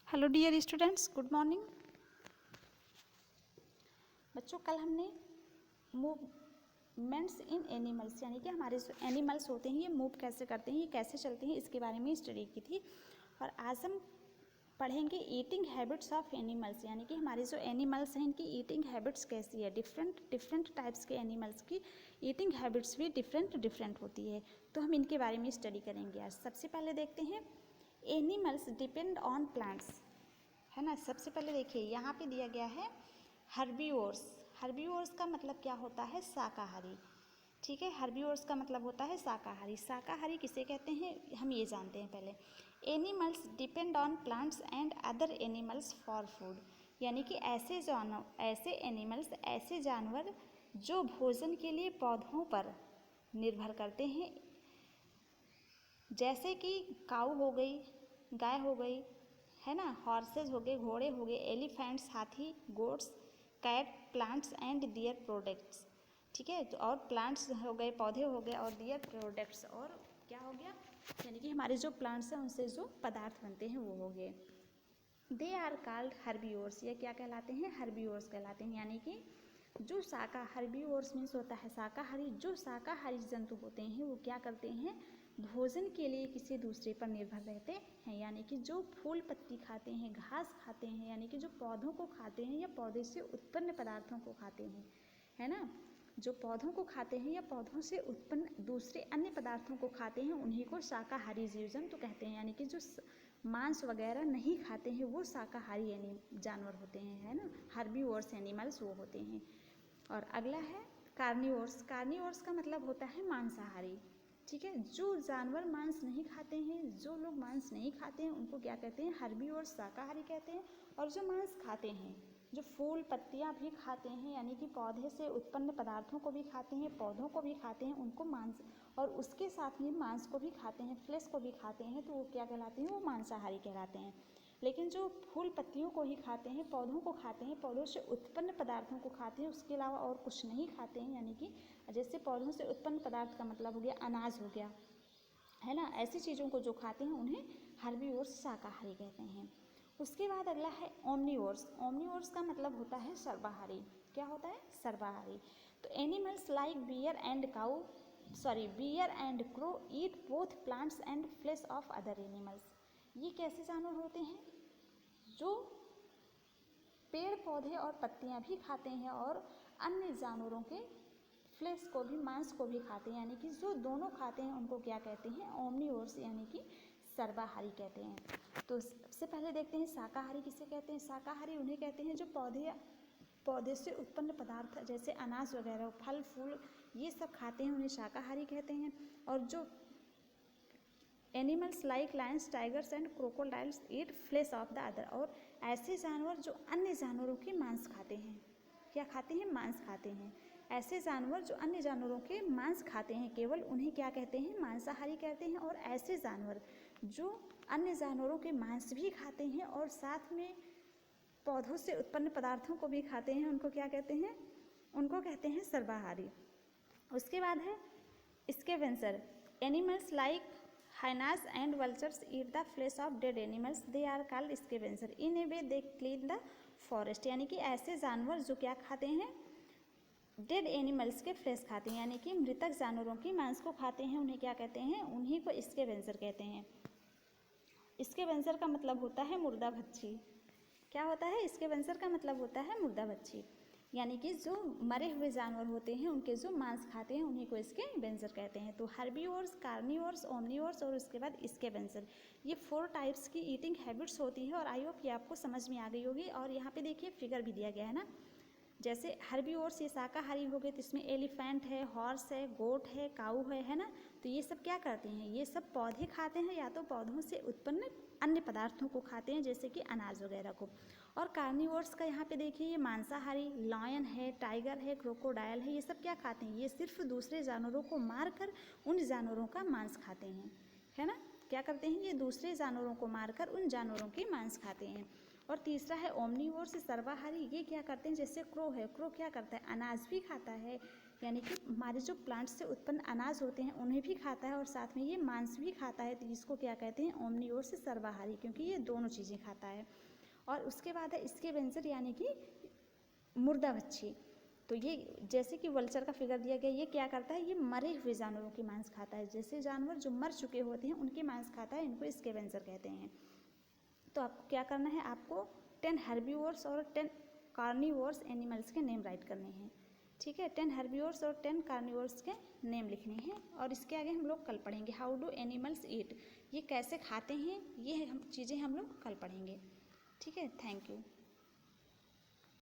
Hello dear students, good morning. बच्चों, कल हमने मूवमेंट्स इन एनिमल्स यानी कि हमारे जो एनिमल्स होते हैं ये मूव कैसे करते हैं, ये कैसे चलते हैं, इसके बारे में स्टडी की थी। और आज हम पढ़ेंगे ईटिंग हैबिट्स ऑफ एनिमल्स, यानी कि हमारे जो एनिमल्स हैं इनकी ईटिंग हैबिट्स कैसी है। डिफरेंट टाइप्स के एनिमल्स की ईटिंग हैबिट्स भी डिफरेंट होती है, तो हम इनके बारे में स्टडी करेंगे आज। सबसे पहले देखते हैं एनिमल्स डिपेंड ऑन प्लांट्स, है ना। सबसे पहले देखिए यहाँ पे दिया गया है हर्बीवोर्स। हर्बीवोर्स का मतलब क्या होता है? शाकाहारी। ठीक है, हर्बीवोर्स का मतलब होता है शाकाहारी। शाकाहारी किसे कहते हैं हम ये जानते हैं पहले। Animals depend on plants and other animals for food, यानी कि ऐसे एनिमल्स, ऐसे जानवर जो भोजन के लिए पौधों पर निर्भर करते हैं, जैसे कि काऊ हो गई, गाय हो गई, है ना, हॉर्सेज हो गए, घोड़े हो गए, एलिफेंट्स, हाथी, goats, cat, plants and their products. ठीक है, तो और प्लांट्स हो गए, पौधे हो गए, और दियर प्रोडक्ट्स, और क्या हो गया, यानी कि हमारे जो प्लांट्स हैं उनसे जो पदार्थ बनते हैं वो हो गए। दे आर कॉल्ड हर्बीवोर्स, ये क्या कहलाते हैं? हर्बीवोर्स कहलाते हैं। यानी कि जो हर्बीवोर्स मीन्स होता है शाकाहारी। जो शाकाहारी जंतु होते हैं वो क्या करते हैं? भोजन के लिए किसी दूसरे पर निर्भर रहते हैं, यानी कि जो फूल पत्ती खाते हैं, घास खाते हैं, यानी कि जो पौधों को खाते हैं या पौधे से उत्पन्न पदार्थों को खाते हैं, है ना, जो पौधों को खाते हैं या पौधों से उत्पन्न दूसरे अन्य पदार्थों को खाते हैं, उन्हीं को शाकाहारी जीव जंतु कहते हैं। यानी कि जो मांस वगैरह नहीं खाते हैं वो शाकाहारी जानवर होते हैं, है ना, हर्बीवोर्स एनिमल्स वो होते हैं। और अगला है कार्निवोर्स। कार्निवोर्स का मतलब होता है मांसाहारी। ठीक है, जो जानवर मांस नहीं खाते हैं, जो लोग मांस नहीं खाते हैं उनको क्या कहते हैं? हर्बीवोर्स, शाकाहारी कहते हैं। और जो मांस खाते हैं, जो फूल पत्तियां भी खाते हैं, यानी कि पौधे से उत्पन्न पदार्थों को भी खाते हैं, पौधों को भी खाते हैं, उनको मांस, और उसके साथ में मांस को भी खाते हैं, फ्लेश को भी खाते हैं, तो वो क्या कहलाते हैं? वो मांसाहारी कहलाते हैं। लेकिन जो फूल पत्तियों को ही खाते हैं, पौधों को खाते हैं, पौधों से उत्पन्न पदार्थों को खाते हैं, उसके अलावा और कुछ नहीं खाते हैं, यानी कि जैसे पौधों से उत्पन्न पदार्थ का मतलब हो गया अनाज हो गया, है ना, ऐसी चीज़ों को जो खाते हैं उन्हें हर्बीवोर्स शाकाहारी कहते हैं। उसके बाद अगला है ओमनीवोर्स। ओमनीवोर्स का मतलब होता है सर्वाहारी। क्या होता है? सर्वाहारी। तो animals like bear and crow eat both plants and flesh of other animals. ये कैसे जानवर होते हैं? जो पेड़ पौधे और पत्तियां भी खाते हैं और अन्य जानवरों के फ्लेश को भी, मांस को भी खाते हैं, यानी कि जो दोनों खाते हैं उनको क्या कहते हैं? ओमनीवोर्स, यानी कि सर्वाहारी कहते हैं। तो सबसे पहले देखते हैं शाकाहारी किसे कहते हैं। शाकाहारी उन्हें कहते हैं जो पौधे से उत्पन्न पदार्थ जैसे अनाज वगैरह, फल फूल, ये सब खाते हैं, उन्हें शाकाहारी कहते हैं। और जो animals like lions, tigers and crocodiles eat flesh of the other, और ऐसे जानवर जो अन्य जानवरों के मांस खाते हैं, क्या खाते हैं? मांस खाते हैं। ऐसे जानवर जो अन्य जानवरों के मांस खाते हैं केवल, उन्हें क्या कहते हैं? मांसाहारी कहते हैं। और ऐसे जानवर जो अन्य जानवरों के मांस भी खाते हैं और साथ में पौधों से उत्पन्न पदार्थों को भी खाते हैं, उनको क्या कहते हैं? उनको कहते हैं सर्वाहारी। उसके बाद है scavenger. Animals like hyenas and vultures eat the flesh of dead animals, they are called scavenger, in a way they clean the forest. यानी कि ऐसे जानवर जो क्या खाते हैं? डेड एनिमल्स के फ्लेश खाते हैं, यानी कि मृतक जानवरों की मांस को खाते हैं, उन्हें क्या कहते हैं? उन्हीं को स्कैवेंजर कहते हैं। स्कैवेंजर का मतलब होता है मुर्दा भक्षी। क्या होता है? स्कैवेंजर का मतलब होता है मुर्दा भक्षी, यानी कि जो मरे हुए जानवर होते हैं उनके जो मांस खाते हैं उन्हीं को स्कैवेंजर कहते हैं। तो हर्बीवोर्स, कार्निवोर्स, ओमनीवोर्स और उसके बाद स्कैवेंजर, ये 4 टाइप्स की ईटिंग हैबिट्स होती है। और आई होप ये आपको समझ में आ गई होगी। और यहाँ पे देखिए फिगर भी दिया गया है ना। जैसे हर्बीवोर्स ये शाकाहारी हो गए, तो इसमें एलिफेंट है, हॉर्स है, गोट है, काऊ है ना। तो ये सब क्या करते हैं? ये सब पौधे खाते हैं या तो पौधों से उत्पन्न अन्य पदार्थों को खाते हैं जैसे कि अनाज वगैरह को। और कार्निवोर्स का यहाँ पे देखिए ये मांसाहारी, लायन है, टाइगर है, क्रोकोडाइल है, ये सब क्या खाते हैं? ये सिर्फ दूसरे जानवरों को मारकर उन जानवरों का मांस खाते हैं, है ना। क्या करते हैं? ये दूसरे जानवरों को मारकर उन जानवरों के मांस खाते हैं। और तीसरा है ओमनीवोर्स, सर्वाहारी। ये क्या करते हैं? जैसे क्रो है, क्रो क्या करता है? अनाज भी खाता है, यानी कि हमारे जो प्लांट से उत्पन्न अनाज होते हैं उन्हें भी खाता है और साथ में ये मांस भी खाता है, तो इसको क्या कहते हैं, ओमनीवोर्स सर्वाहारी, क्योंकि ये दोनों चीज़ें खाता है। और उसके बाद है स्कैवेंजर यानी कि मुर्दाभक्षी। तो ये जैसे कि वल्चर का फिगर दिया गया, ये क्या करता है, ये मरे हुए जानवरों के मांस खाता है। जैसे जानवर जो मर चुके होते हैं उनके मांस खाता है, इनको स्कैवेंजर कहते हैं। तो आपको क्या करना है, आपको 10 हर्बीवोर्स और 10 कार्निवोर्स एनिमल्स के नेम राइट करने हैं। ठीक है, 10 हर्बीवोर्स और 10 कार्निवोर्स के नेम लिखने हैं। और इसके आगे हम लोग कल पढ़ेंगे हाउ डू एनिमल्स ईट, ये कैसे खाते हैं, ये हम चीज़ें हम लोग कल पढ़ेंगे। ठीक है, थैंक यू।